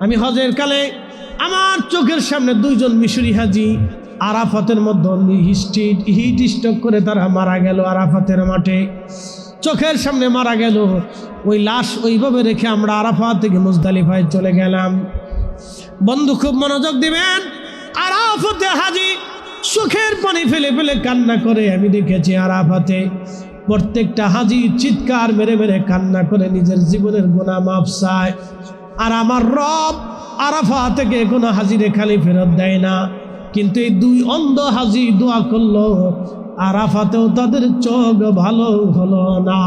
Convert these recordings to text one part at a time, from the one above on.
আমি হজের কালে আমার চোখের সামনে দুইজন মিশরি হাজি আরাফাতের মধ্যে হিট স্ট্রোক করে তারা মারা গেল আরাফাতের মাঠে, চোখের সামনে মারা গেল। ওই লাশ ওইভাবে রেখে আমরা আরাফাত থেকে মুজদালিফায় চলে গেলাম। বন্ধু খুব মনোযোগ দিবেন, আরাফাতে হাজি চোখের পানি ফেলে ফেলে কান্না করে। আমি দেখেছি আরাফাতে প্রত্যেকটা হাজি চিৎকার মেরে মেরে কান্না করে নিজের জীবনের গুনাহ মাফ চায়। আর আমার রব আরাফা থেকে কোনো হাজিরে খালি ফেরত দেয় না। কিন্তু এই দুই অন্ধ হাজি দোয়া করলো, আরাফাতেও তাদের চোখ ভালো হলো না।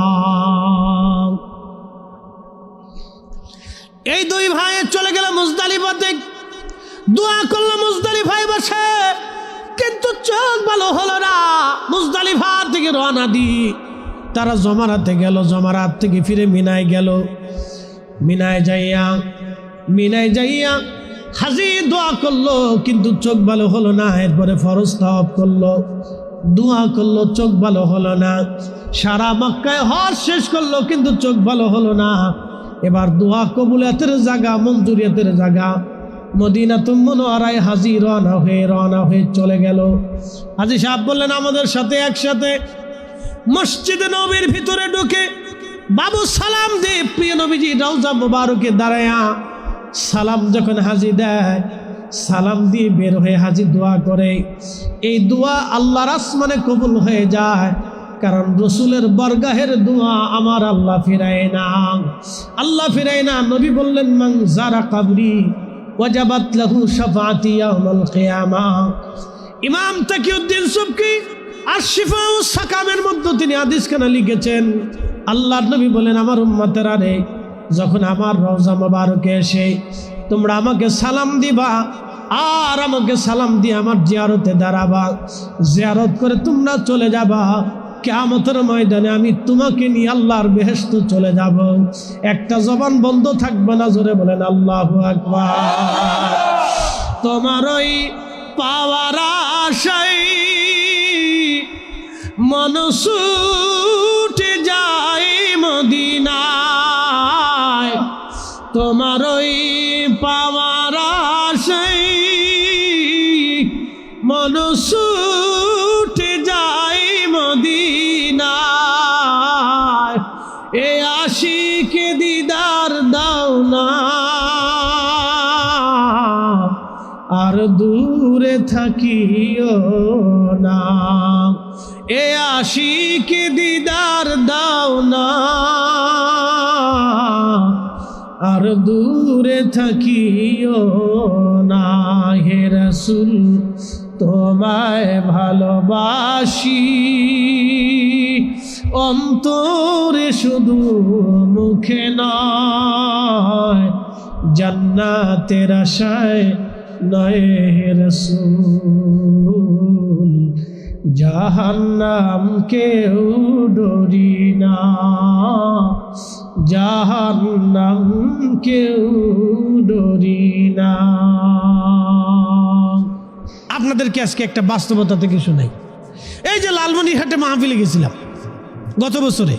এই দুই ভাই চলে গেল মুজদালিফাতে, দোয়া করলো মুজদালিফায় বসে, কিন্তু চোখ ভালো হলো না। মুজদালিফা থেকে রওনা দি তারা জমারাতে গেল, জমারাত থেকে ফিরে মিনায় গেল। মিনায় যাইয়া হাজি দোয়া করলো, কিন্তু চোখ ভালো হলো না। এরপরে ফরজ তাওয়াফ করলো, দোয়া করলো, চোখ ভালো হলো না। সারা মক্কায় হজ শেষ করলো, কিন্তু চোখ ভালো হলো না। এবার দোয়া কবুলাতের জায়গা, মঞ্জুরিয়াতের জায়গা মদিনাতুল মুনাওয়ারায় হাজি রওনা হয়ে চলে গেল। হাজি সাহেব বললেন, আমাদের সাথে একসাথে মসজিদে নবীর ভিতরে ঢুকে বাবু সালাম দে প্রিয় নবীজি রওজা মুবারকে দাঁড়ায়া সালাম যখন হাজি দেয়, সালাম দিয়ে বের হয়ে হাজি দোয়া করে। এই দোয়া আল্লাহর আসমানে কবুল হয়ে যায়, কারণ রসুলের বরগাহের দোয়া আমার আল্লাহ ফিরায় না। নবী বললেন, মান যারা কবরি ওয়াজাবাত লাহু শাফাআতি ইয়াউমাল কিয়ামাহ। ইমাম তাকিউদ্দিন সুবকি আর শিফাউ সাকামের মধ্যে তিনি হাদিসখানা লিখেছেন। আল্লাহর নবী বলেন, আমার উম্মতেরা রে, যখন আমার রওজা মুবারকে এসে তোমরা আমাকে সালাম দিবা, আর আমাকে সালাম দিয়ে আমার জিয়ারতে দাঁড়াবা, জিয়ারত করে তোমরা চলে যাবা, কিয়ামতের ময়দানে আমি তোমাকে নিয়ে আল্লাহর বেহেশতে চলে যাব। একটা জবান বন্ধ থাকবে না, জোরে বলেন আল্লাহু আকবার। তোমার ওই পাওয়ার আশায় মন ছুটে যায় মদিনায়, তোমার ওই পাওয়ার আশায় মন ছুটে যায় মদিনায়। এ আশিকে দিদার দাও না, আর দূরে থাকিও না। এ আশিকে দিদার দাও না, আর দূরে থাকিও না। হে রাসূল তোমায় ভালোবাসি, অন্তরে শুধু মুখে নয়, জান্নাতের আশায় নয় হে রাসূল, জাহান্নাম কেউ ডরি না, জাহান্নাম কেউ ডরি না। আপনাদেরকে আজকে একটা বাস্তবতা থেকে শোনাই। এই যে লালমনিরহাটে মাহফিলে গেছিলাম গত বছরে,